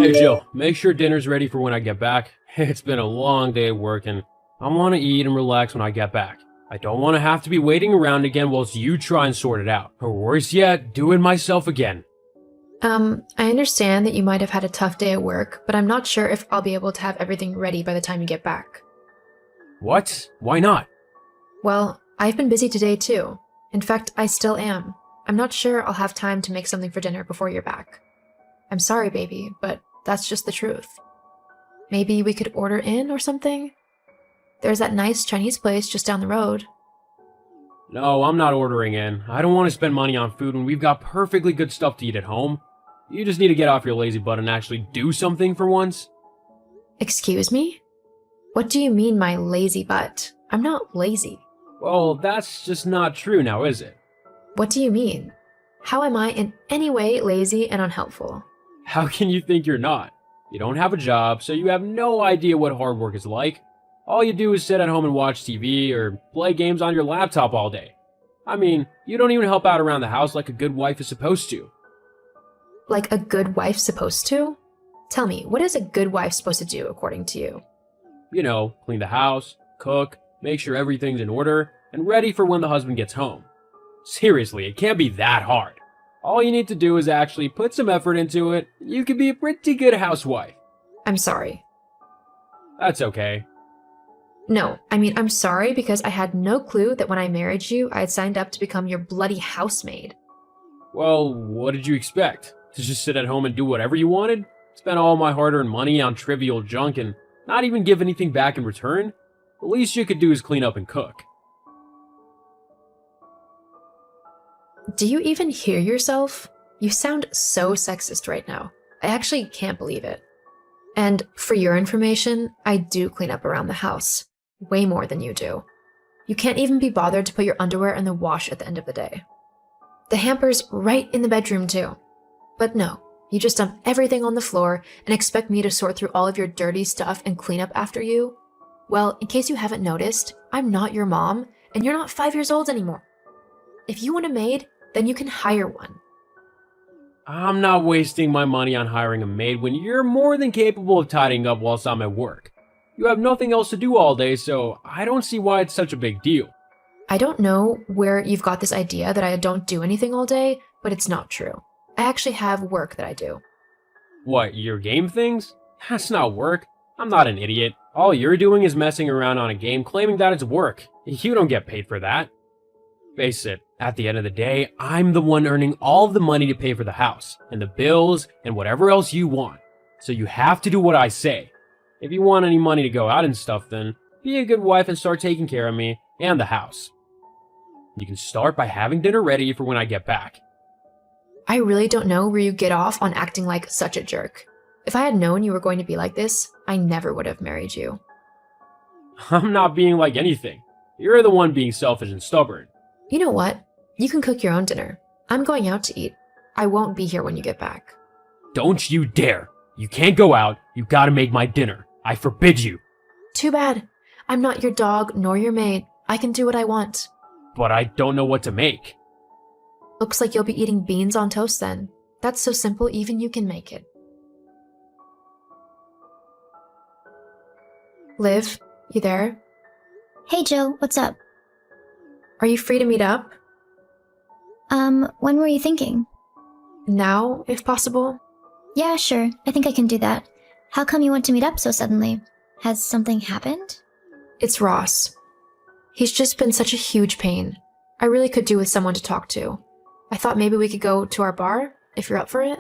Hey Jill, make sure dinner's ready for when I get back. It's been a long day at work and I want to eat and relax when I get back. I don't want to have to be waiting around again whilst you try and sort it out. Or worse yet, do it myself again. I understand that you might have had a tough day at work, but I'm not sure if I'll be able to have everything ready by the time you get back. What? Why not? Well, I've been busy today too. In fact, I still am. I'm not sure I'll have time to make something for dinner before you're back. I'm sorry, baby, but that's just the truth. Maybe we could order in or something? There's that nice Chinese place just down the road. No, I'm not ordering in. I don't want to spend money on food when we've got perfectly good stuff to eat at home. You just need to get off your lazy butt and actually do something for once. Excuse me? What do you mean, my lazy butt? I'm not lazy. Well, that's just not true now, is it? What do you mean? How am I in any way lazy and unhelpful? How can you think you're not? You don't have a job, so you have no idea what hard work is like. All you do is sit at home and watch TV or play games on your laptop all day. I mean, you don't even help out around the house like a good wife is supposed to. Like a good wife's supposed to? Tell me, what is a good wife supposed to do according to you? You know, clean the house, cook, make sure everything's in order, and ready for when the husband gets home. Seriously, it can't be that hard. All you need to do is actually put some effort into it. You could be a pretty good housewife. I'm sorry. That's okay. No, I mean, I'm sorry because I had no clue that when I married you, I had signed up to become your bloody housemaid. Well, what did you expect? To just sit at home and do whatever you wanted? Spend all my hard-earned money on trivial junk and not even give anything back in return? The least you could do is clean up and cook. Do you even hear yourself? You sound so sexist right now. I actually can't believe it. And for your information, I do clean up around the house. Way more than you do. You can't even be bothered to put your underwear in the wash at the end of the day. The hamper's right in the bedroom too. But no, you just dump everything on the floor and expect me to sort through all of your dirty stuff and clean up after you? Well, in case you haven't noticed, I'm not your mom, and you're not 5 years old anymore. If you want a maid, then you can hire one. I'm not wasting my money on hiring a maid when you're more than capable of tidying up whilst I'm at work. You have nothing else to do all day, so I don't see why it's such a big deal. I don't know where you've got this idea that I don't do anything all day, but it's not true. I actually have work that I do. What, your game things? That's not work. I'm not an idiot. All you're doing is messing around on a game claiming that it's work. You don't get paid for that. Face it, at the end of the day, I'm the one earning all of the money to pay for the house, and the bills, and whatever else you want. So you have to do what I say. If you want any money to go out and stuff, then be a good wife and start taking care of me and the house. You can start by having dinner ready for when I get back. I really don't know where you get off on acting like such a jerk. If I had known you were going to be like this, I never would have married you. I'm not being like anything. You're the one being selfish and stubborn. You know what? You can cook your own dinner. I'm going out to eat. I won't be here when you get back. Don't you dare! You can't go out. You gotta make my dinner. I forbid you. Too bad. I'm not your dog nor your maid. I can do what I want. But I don't know what to make. Looks like you'll be eating beans on toast then. That's so simple even you can make it. Liv, you there? Hey Joe, what's up? Are you free to meet up? When were you thinking? Now, if possible? Yeah, sure. I think I can do that. How come you want to meet up so suddenly? Has something happened? It's Ross. He's just been such a huge pain. I really could do with someone to talk to. I thought maybe we could go to our bar, if you're up for it.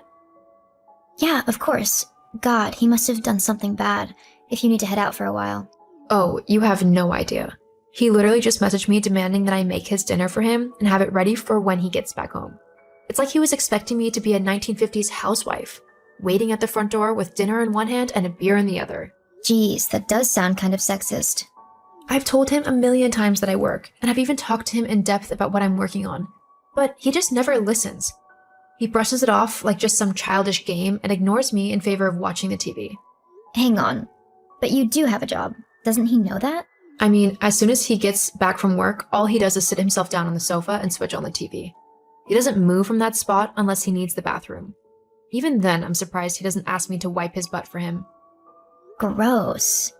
Yeah, of course. God, he must have done something bad, if you need to head out for a while. Oh, you have no idea. He literally just messaged me demanding that I make his dinner for him and have it ready for when he gets back home. It's like he was expecting me to be a 1950s housewife, waiting at the front door with dinner in one hand and a beer in the other. Geez, that does sound kind of sexist. I've told him a million times that I work, and I've even talked to him in depth about what I'm working on, but he just never listens. He brushes it off like just some childish game and ignores me in favor of watching the TV. Hang on. But you do have a job. Doesn't he know that? I mean, as soon as he gets back from work, all he does is sit himself down on the sofa and switch on the TV. He doesn't move from that spot unless he needs the bathroom. Even then, I'm surprised he doesn't ask me to wipe his butt for him. Gross.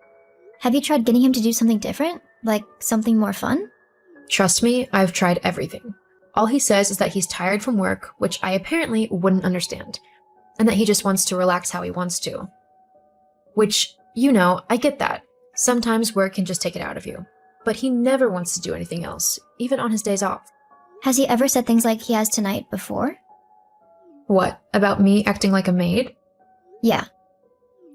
Have you tried getting him to do something different? Like something more fun? Trust me, I've tried everything. All he says is that he's tired from work, which I apparently wouldn't understand, and that he just wants to relax how he wants to. Which, I get that. Sometimes work can just take it out of you. But he never wants to do anything else, even on his days off. Has he ever said things like he has tonight before? What, about me acting like a maid? Yeah.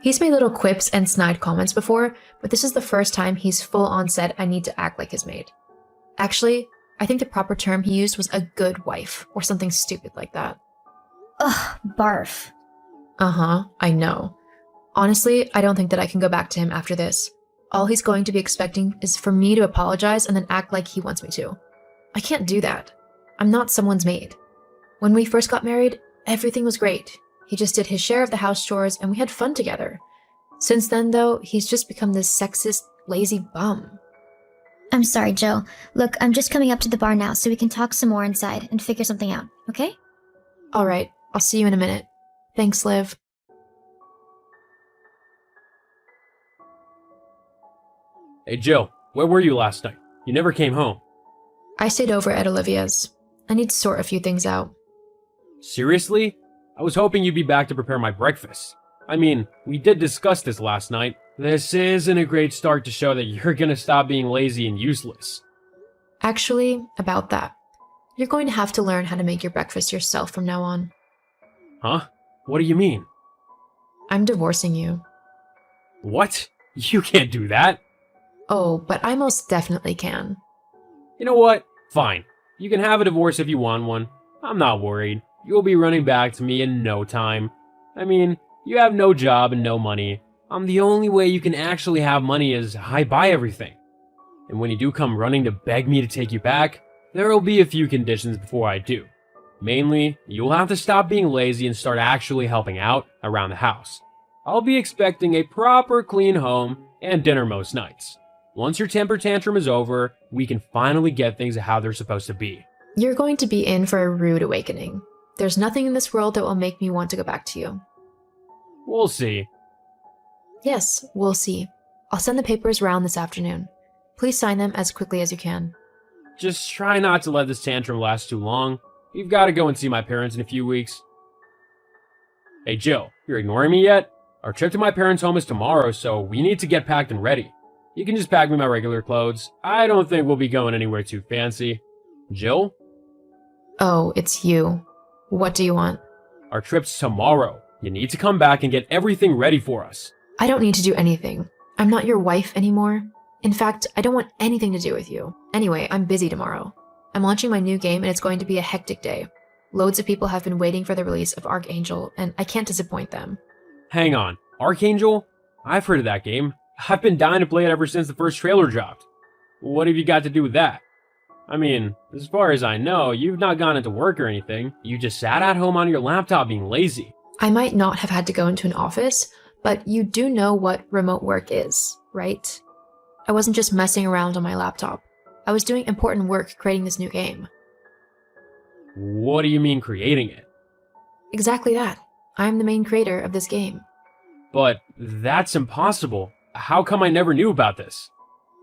He's made little quips and snide comments before, but this is the first time he's full on said I need to act like his maid. Actually, I think the proper term he used was a good wife, or something stupid like that. Ugh, barf. Uh-huh, I know. Honestly, I don't think that I can go back to him after this. All he's going to be expecting is for me to apologize and then act like he wants me to. I can't do that. I'm not someone's maid. When we first got married, everything was great. He just did his share of the house chores and we had fun together. Since then, though, he's just become this sexist, lazy bum. I'm sorry, Joe. Look, I'm just coming up to the bar now so we can talk some more inside and figure something out, okay? All right, I'll see you in a minute. Thanks, Liv. Hey Jill, where were you last night? You never came home. I stayed over at Olivia's. I need to sort a few things out. Seriously? I was hoping you'd be back to prepare my breakfast. I mean, we did discuss this last night. This isn't a great start to show that you're gonna stop being lazy and useless. Actually, about that. You're going to have to learn how to make your breakfast yourself from now on. Huh? What do you mean? I'm divorcing you. What? You can't do that. Oh, but I most definitely can. You know what? Fine. You can have a divorce if you want one. I'm not worried. You'll be running back to me in no time. I mean, you have no job and no money. The only way you can actually have money is I buy everything. And when you do come running to beg me to take you back, there'll be a few conditions before I do. Mainly, you'll have to stop being lazy and start actually helping out around the house. I'll be expecting a proper clean home and dinner most nights. Once your temper tantrum is over, we can finally get things how they're supposed to be. You're going to be in for a rude awakening. There's nothing in this world that will make me want to go back to you. We'll see. Yes, we'll see. I'll send the papers around this afternoon. Please sign them as quickly as you can. Just try not to let this tantrum last too long. We've got to go and see my parents in a few weeks. Hey Jill, you're ignoring me yet? Our trip to my parents' home is tomorrow, so we need to get packed and ready. You can just pack me my regular clothes. I don't think we'll be going anywhere too fancy. Jill? Oh, it's you. What do you want? Our trip's tomorrow. You need to come back and get everything ready for us. I don't need to do anything. I'm not your wife anymore. In fact, I don't want anything to do with you. Anyway, I'm busy tomorrow. I'm launching my new game and it's going to be a hectic day. Loads of people have been waiting for the release of Archangel, and I can't disappoint them. Hang on. Archangel? I've heard of that game. I've been dying to play it ever since the first trailer dropped. What have you got to do with that? I mean, as far as I know, you've not gone into work or anything. You just sat at home on your laptop being lazy. I might not have had to go into an office, but you do know what remote work is, right? I wasn't just messing around on my laptop. I was doing important work creating this new game. What do you mean creating it? Exactly that. I'm the main creator of this game. But that's impossible. How come I never knew about this?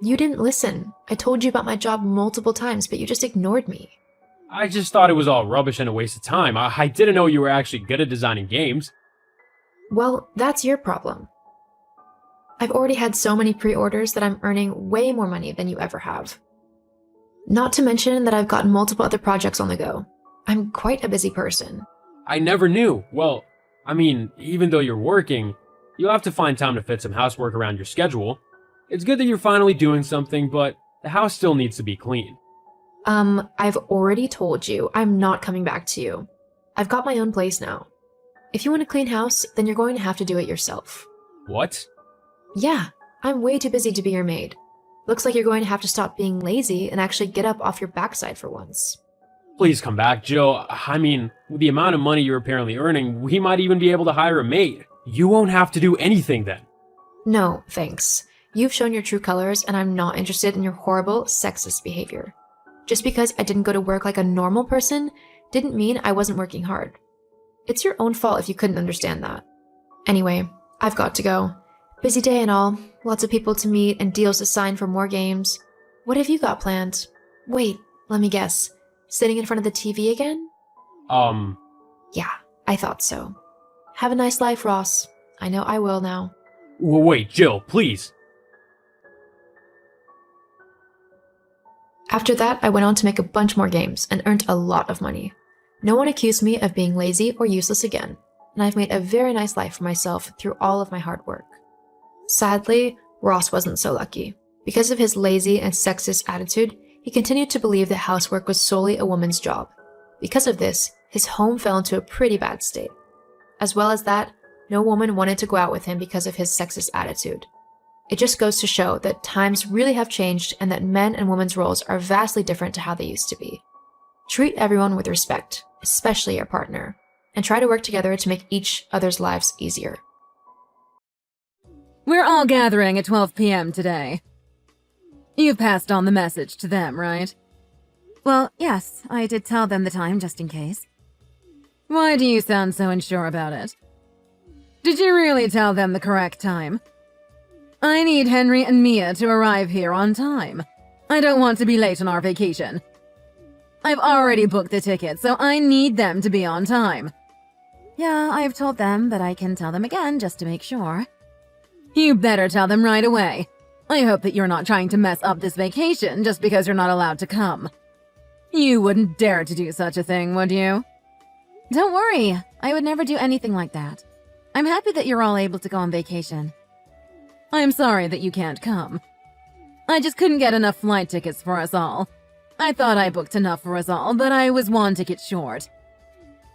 You didn't listen. I told you about my job multiple times, but you just ignored me. I just thought it was all rubbish and a waste of time. I didn't know you were actually good at designing games. Well, that's your problem. I've already had so many pre-orders that I'm earning way more money than you ever have. Not to mention that I've got multiple other projects on the go. I'm quite a busy person. I never knew. Well, I mean, even though you're working, you'll have to find time to fit some housework around your schedule. It's good that you're finally doing something, but the house still needs to be clean. I've already told you I'm not coming back to you. I've got my own place now. If you want a clean house, then you're going to have to do it yourself. What? Yeah, I'm way too busy to be your maid. Looks like you're going to have to stop being lazy and actually get up off your backside for once. Please come back, Jill. I mean, with the amount of money you're apparently earning, we might even be able to hire a maid. You won't have to do anything then. No, thanks. You've shown your true colors, and I'm not interested in your horrible, sexist behavior. Just because I didn't go to work like a normal person didn't mean I wasn't working hard. It's your own fault if you couldn't understand that. Anyway, I've got to go. Busy day and all. Lots of people to meet and deals to sign for more games. What have you got planned? Wait, let me guess. Sitting in front of the TV again? Yeah, I thought so. Have a nice life, Ross. I know I will now. Wait, Jill, please. After that, I went on to make a bunch more games and earned a lot of money. No one accused me of being lazy or useless again, and I've made a very nice life for myself through all of my hard work. Sadly, Ross wasn't so lucky. Because of his lazy and sexist attitude, he continued to believe that housework was solely a woman's job. Because of this, his home fell into a pretty bad state. As well as that, no woman wanted to go out with him because of his sexist attitude. It just goes to show that times really have changed and that men and women's roles are vastly different to how they used to be. Treat everyone with respect, especially your partner, and try to work together to make each other's lives easier. We're all gathering at 12 p.m. today. You've passed on the message to them, right? Well, yes, I did tell them the time just in case. Why do you sound so unsure about it? Did you really tell them the correct time? I need Henry and Mia to arrive here on time. I don't want to be late on our vacation. I've already booked the tickets, so I need them to be on time. Yeah, I've told them, but I can tell them again just to make sure. You better tell them right away. I hope that you're not trying to mess up this vacation just because you're not allowed to come. You wouldn't dare to do such a thing, would you? Don't worry, I would never do anything like that. I'm happy that you're all able to go on vacation. I'm sorry that you can't come. I just couldn't get enough flight tickets for us all. I thought I booked enough for us all, but I was one ticket short.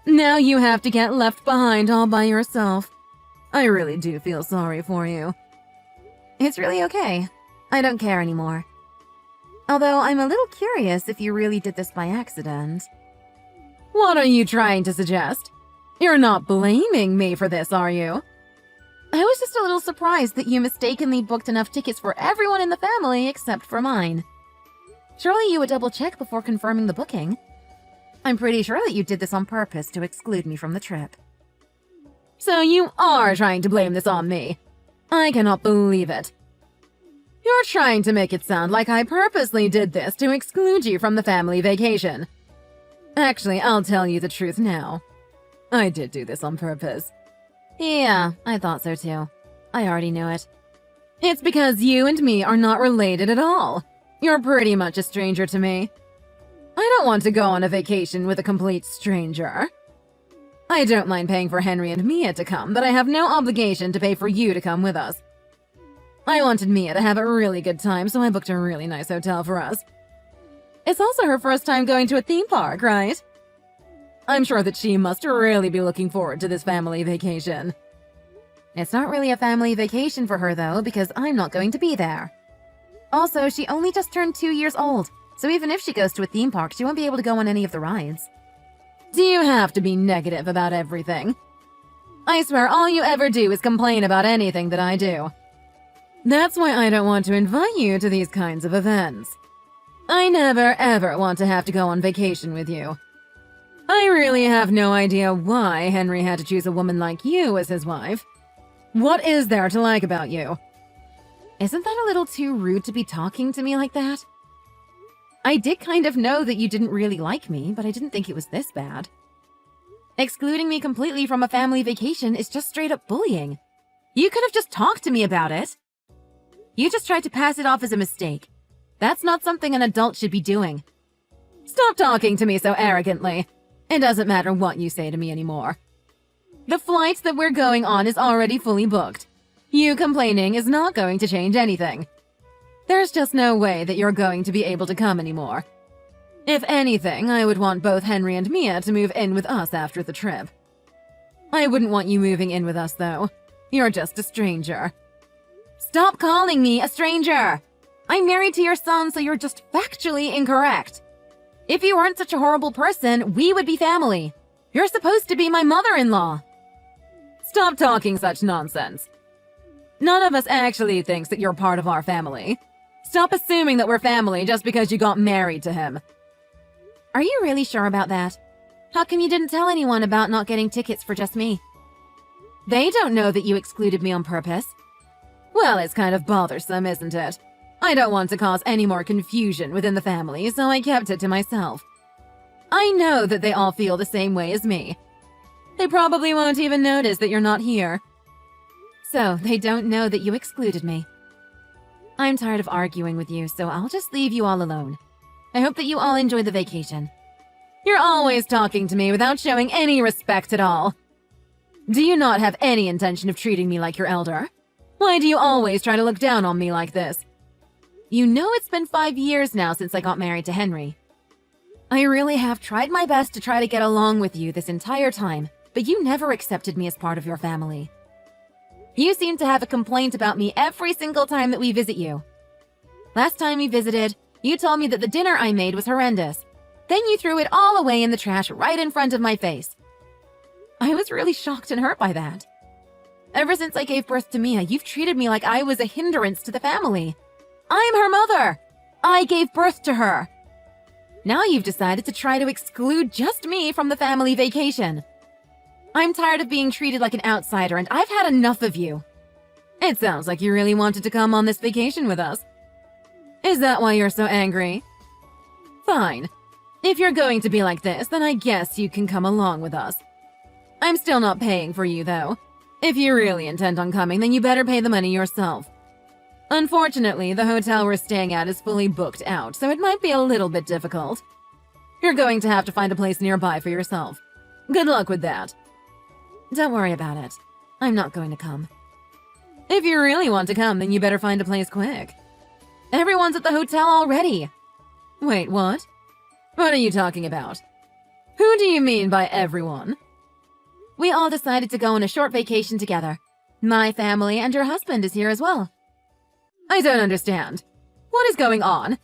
Now you have to get left behind all by yourself. I really do feel sorry for you. It's really okay. I don't care anymore. Although I'm a little curious if you really did this by accident. What are you trying to suggest? You're not blaming me for this, are you? I was just a little surprised that you mistakenly booked enough tickets for everyone in the family except for mine. Surely you would double-check before confirming the booking. I'm pretty sure that you did this on purpose to exclude me from the trip. So you are trying to blame this on me. I cannot believe it. You're trying to make it sound like I purposely did this to exclude you from the family vacation. Actually, I'll tell you the truth now. I did do this on purpose. Yeah, I thought so too. I already knew it. It's because you and me are not related at all. You're pretty much a stranger to me. I don't want to go on a vacation with a complete stranger. I don't mind paying for Henry and Mia to come, but I have no obligation to pay for you to come with us. I wanted Mia to have a really good time, so I booked a really nice hotel for us. It's also her first time going to a theme park, right? I'm sure that she must really be looking forward to this family vacation. It's not really a family vacation for her, though, because I'm not going to be there. Also, she only just turned 2 years old, so even if she goes to a theme park, she won't be able to go on any of the rides. Do you have to be negative about everything? I swear all you ever do is complain about anything that I do. That's why I don't want to invite you to these kinds of events. I never ever want to have to go on vacation with you. I really have no idea why Henry had to choose a woman like you as his wife. What is there to like about you? Isn't that a little too rude to be talking to me like that? I did kind of know that you didn't really like me, but I didn't think it was this bad. Excluding me completely from a family vacation is just straight up bullying. You could have just talked to me about it. You just tried to pass it off as a mistake. That's not something an adult should be doing. Stop talking to me so arrogantly. It doesn't matter what you say to me anymore. The flight that we're going on is already fully booked. You complaining is not going to change anything. There's just no way that you're going to be able to come anymore. If anything, I would want both Henry and Mia to move in with us after the trip. I wouldn't want you moving in with us, though. You're just a stranger. Stop calling me a stranger! I'm married to your son, so you're just factually incorrect. If you weren't such a horrible person, we would be family. You're supposed to be my mother-in-law. Stop talking such nonsense. None of us actually thinks that you're part of our family. Stop assuming that we're family just because you got married to him. Are you really sure about that? How come you didn't tell anyone about not getting tickets for just me? They don't know that you excluded me on purpose. Well, it's kind of bothersome, isn't it? I don't want to cause any more confusion within the family, so I kept it to myself. I know that they all feel the same way as me. They probably won't even notice that you're not here. So, they don't know that you excluded me. I'm tired of arguing with you, so I'll just leave you all alone. I hope that you all enjoy the vacation. You're always talking to me without showing any respect at all. Do you not have any intention of treating me like your elder? Why do you always try to look down on me like this? You know it's been 5 years now since I got married to Henry. I really have tried my best to try to get along with you this entire time, but you never accepted me as part of your family. You seem to have a complaint about me every single time that we visit you. Last time we visited, you told me that the dinner I made was horrendous. Then you threw it all away in the trash right in front of my face. I was really shocked and hurt by that. Ever since I gave birth to Mia, you've treated me like I was a hindrance to the family. I'm her mother. I gave birth to her. Now you've decided to try to exclude just me from the family vacation. I'm tired of being treated like an outsider, and I've had enough of you. It sounds like you really wanted to come on this vacation with us. Is that why you're so angry? Fine. If you're going to be like this, then I guess you can come along with us. I'm still not paying for you, though. If you really intend on coming, then you better pay the money yourself. Unfortunately, the hotel we're staying at is fully booked out, so it might be a little bit difficult. You're going to have to find a place nearby for yourself. Good luck with that. Don't worry about it. I'm not going to come. If you really want to come, then you better find a place quick. Everyone's at the hotel already. Wait, what? What are you talking about? Who do you mean by everyone? We all decided to go on a short vacation together. My family and your husband is here as well. I don't understand. What is going on?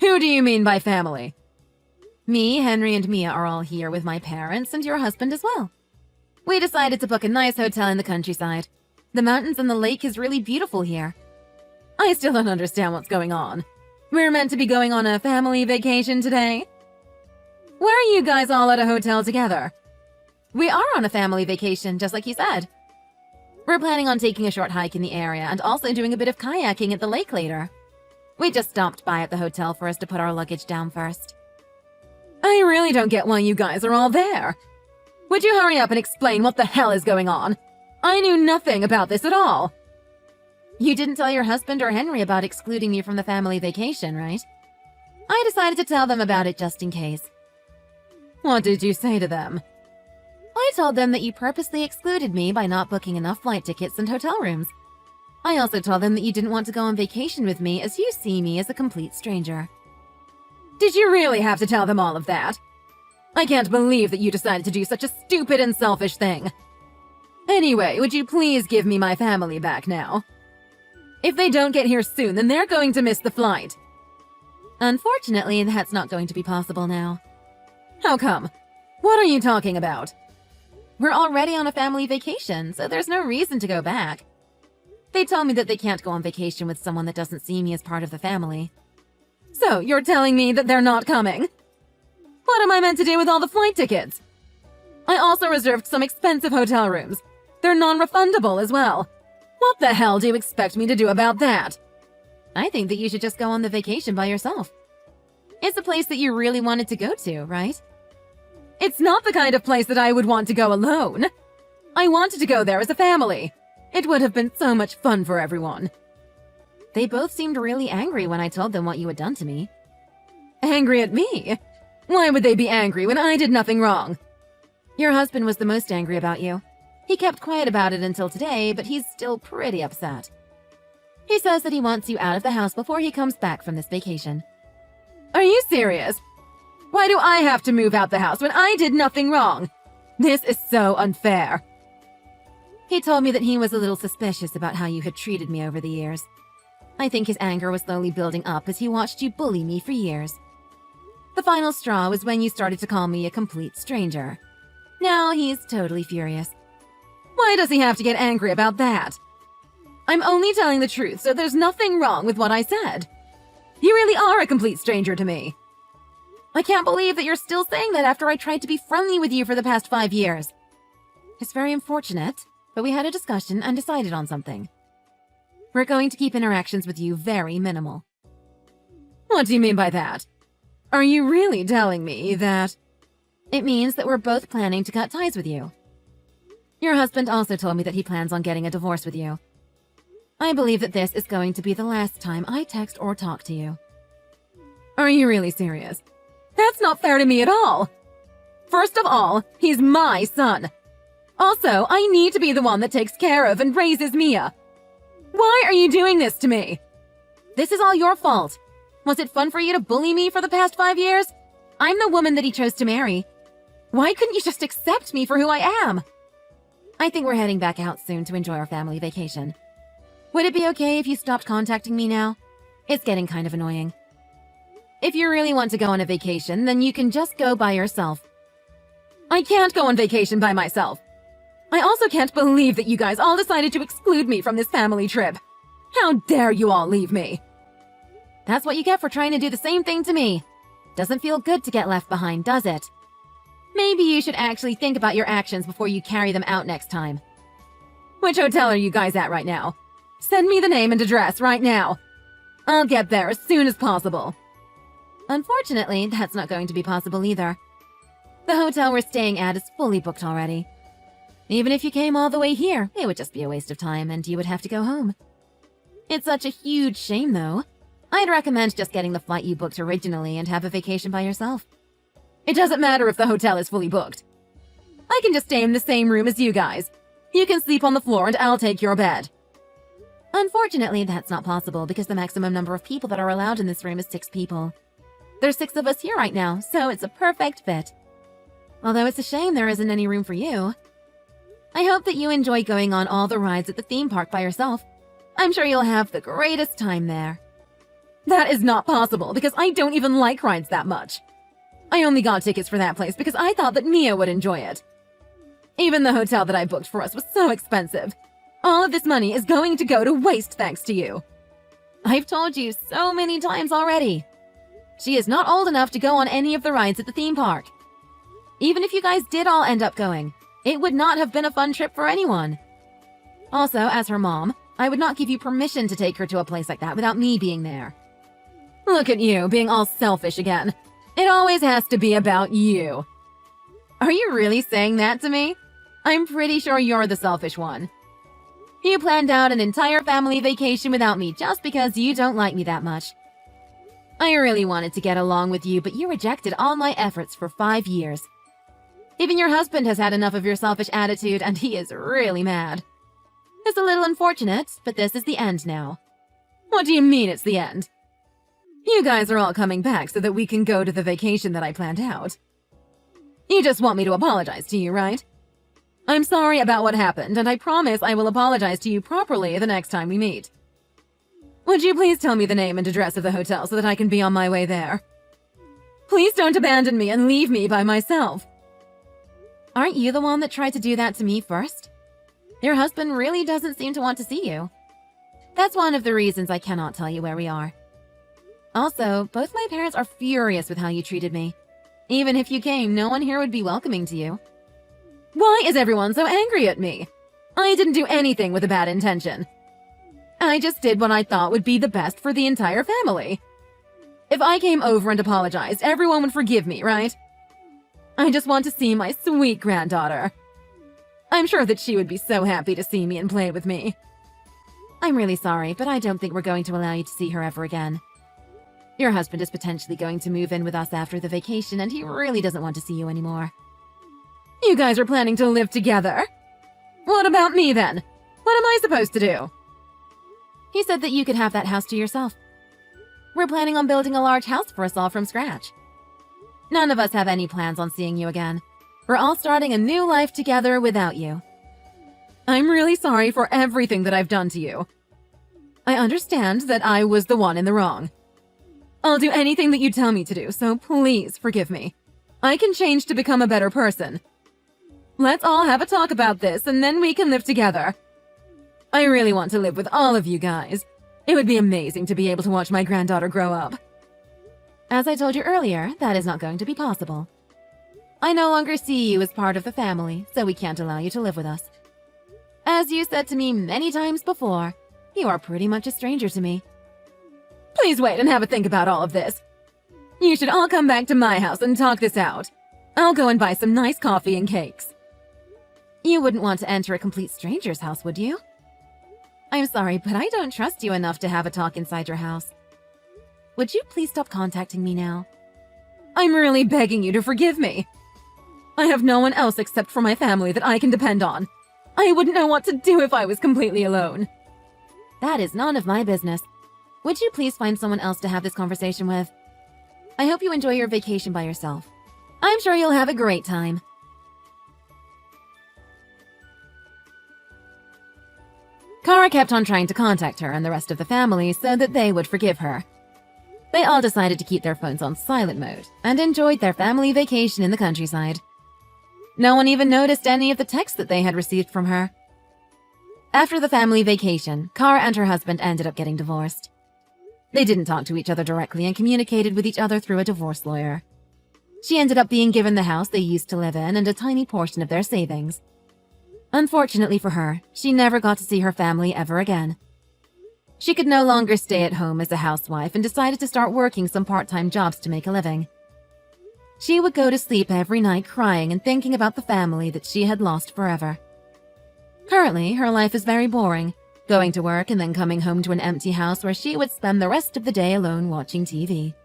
Who do you mean by family? Me, Henry, and Mia are all here with my parents and your husband as well. We decided to book a nice hotel in the countryside. The mountains and the lake is really beautiful here. I still don't understand what's going on. We're meant to be going on a family vacation today. Where are you guys all at a hotel together? We are on a family vacation, just like you said. We're planning on taking a short hike in the area and also doing a bit of kayaking at the lake later. We just stopped by at the hotel for us to put our luggage down first. I really don't get why you guys are all there. Would you hurry up and explain what the hell is going on? I knew nothing about this at all. You didn't tell your husband or Henry about excluding me from the family vacation, right? I decided to tell them about it just in case. What did you say to them? I told them that you purposely excluded me by not booking enough flight tickets and hotel rooms. I also told them that you didn't want to go on vacation with me as you see me as a complete stranger. Did you really have to tell them all of that? I can't believe that you decided to do such a stupid and selfish thing. Anyway, would you please give me my family back now? If they don't get here soon, then they're going to miss the flight. Unfortunately, that's not going to be possible now. How come? What are you talking about? We're already on a family vacation, so there's no reason to go back. They told me that they can't go on vacation with someone that doesn't see me as part of the family. So, you're telling me that they're not coming? What am I meant to do with all the flight tickets? I also reserved some expensive hotel rooms. They're non-refundable as well. What the hell do you expect me to do about that? I think that you should just go on the vacation by yourself. It's a place that you really wanted to go to, right? It's not the kind of place that I would want to go alone. I wanted to go there as a family. It would have been so much fun for everyone. They both seemed really angry when I told them what you had done to me. Angry at me? Why would they be angry when I did nothing wrong? Your husband was the most angry about you. He kept quiet about it until today, but he's still pretty upset. He says that he wants you out of the house before he comes back from this vacation. Are you serious? Why do I have to move out the house when I did nothing wrong? This is so unfair. He told me that he was a little suspicious about how you had treated me over the years. I think his anger was slowly building up as he watched you bully me for years. The final straw was when you started to call me a complete stranger. Now he's totally furious. Why does he have to get angry about that? I'm only telling the truth, so there's nothing wrong with what I said. You really are a complete stranger to me. I can't believe that you're still saying that after I tried to be friendly with you for the past 5 years. It's very unfortunate, but we had a discussion and decided on something. We're going to keep interactions with you very minimal. What do you mean by that? Are you really telling me that... It means that we're both planning to cut ties with you. Your husband also told me that he plans on getting a divorce with you. I believe that this is going to be the last time I text or talk to you. Are you really serious? That's not fair to me at all. First of all, he's my son. Also, I need to be the one that takes care of and raises Mia. Why are you doing this to me? This is all your fault. Was it fun for you to bully me for the past 5 years? I'm the woman that he chose to marry. Why couldn't you just accept me for who I am? I think we're heading back out soon to enjoy our family vacation. Would it be okay if you stopped contacting me now? It's getting kind of annoying. If you really want to go on a vacation, then you can just go by yourself. I can't go on vacation by myself. I also can't believe that you guys all decided to exclude me from this family trip. How dare you all leave me? That's what you get for trying to do the same thing to me. Doesn't feel good to get left behind, does it? Maybe you should actually think about your actions before you carry them out next time. Which hotel are you guys at right now? Send me the name and address right now. I'll get there as soon as possible. Unfortunately, that's not going to be possible either. The hotel we're staying at is fully booked already. Even if you came all the way here, it would just be a waste of time and you would have to go home. It's such a huge shame, though. I'd recommend just getting the flight you booked originally and have a vacation by yourself. It doesn't matter if the hotel is fully booked. I can just stay in the same room as you guys. You can sleep on the floor and I'll take your bed. Unfortunately, that's not possible because the maximum number of people that are allowed in this room is 6 people. There's 6 of us here right now, so it's a perfect fit. Although it's a shame there isn't any room for you. I hope that you enjoy going on all the rides at the theme park by yourself. I'm sure you'll have the greatest time there. That is not possible because I don't even like rides that much. I only got tickets for that place because I thought that Mia would enjoy it. Even the hotel that I booked for us was so expensive. All of this money is going to go to waste thanks to you. I've told you so many times already. She is not old enough to go on any of the rides at the theme park. Even if you guys did all end up going, it would not have been a fun trip for anyone. Also, as her mom, I would not give you permission to take her to a place like that without me being there. Look at you, being all selfish again. It always has to be about you. Are you really saying that to me? I'm pretty sure you're the selfish one. You planned out an entire family vacation without me just because you don't like me that much. I really wanted to get along with you, but you rejected all my efforts for 5 years. Even your husband has had enough of your selfish attitude, and he is really mad. It's a little unfortunate, but this is the end now. What do you mean it's the end? You guys are all coming back so that we can go to the vacation that I planned out. You just want me to apologize to you, right? I'm sorry about what happened, and I promise I will apologize to you properly the next time we meet. Would you please tell me the name and address of the hotel so that I can be on my way there? Please don't abandon me and leave me by myself. Aren't you the one that tried to do that to me first? Your husband really doesn't seem to want to see you. That's one of the reasons I cannot tell you where we are. Also, both my parents are furious with how you treated me. Even if you came, no one here would be welcoming to you. Why is everyone so angry at me? I didn't do anything with a bad intention. I just did what I thought would be the best for the entire family. If I came over and apologized, everyone would forgive me, right? I just want to see my sweet granddaughter. I'm sure that she would be so happy to see me and play with me. I'm really sorry, but I don't think we're going to allow you to see her ever again. Your husband is potentially going to move in with us after the vacation, and he really doesn't want to see you anymore. You guys are planning to live together? What about me, then? What am I supposed to do? He said that you could have that house to yourself. We're planning on building a large house for us all from scratch. None of us have any plans on seeing you again. We're all starting a new life together without you. I'm really sorry for everything that I've done to you. I understand that I was the one in the wrong. I'll do anything that you tell me to do, so please forgive me. I can change to become a better person. Let's all have a talk about this, and then we can live together. I really want to live with all of you guys. It would be amazing to be able to watch my granddaughter grow up. As I told you earlier, that is not going to be possible. I no longer see you as part of the family, so we can't allow you to live with us. As you said to me many times before, you are pretty much a stranger to me. Please wait and have a think about all of this. You should all come back to my house and talk this out. I'll go and buy some nice coffee and cakes. You wouldn't want to enter a complete stranger's house, would you? I'm sorry, but I don't trust you enough to have a talk inside your house. Would you please stop contacting me now? I'm really begging you to forgive me. I have no one else except for my family that I can depend on. I wouldn't know what to do if I was completely alone. That is none of my business. Would you please find someone else to have this conversation with? I hope you enjoy your vacation by yourself. I'm sure you'll have a great time. Kara kept on trying to contact her and the rest of the family so that they would forgive her. They all decided to keep their phones on silent mode and enjoyed their family vacation in the countryside. No one even noticed any of the texts that they had received from her. After the family vacation, Kara and her husband ended up getting divorced. They didn't talk to each other directly and communicated with each other through a divorce lawyer. She ended up being given the house they used to live in and a tiny portion of their savings. Unfortunately for her, she never got to see her family ever again. She could no longer stay at home as a housewife and decided to start working some part-time jobs to make a living. She would go to sleep every night crying and thinking about the family that she had lost forever. Currently, her life is very boring, going to work and then coming home to an empty house where she would spend the rest of the day alone watching TV.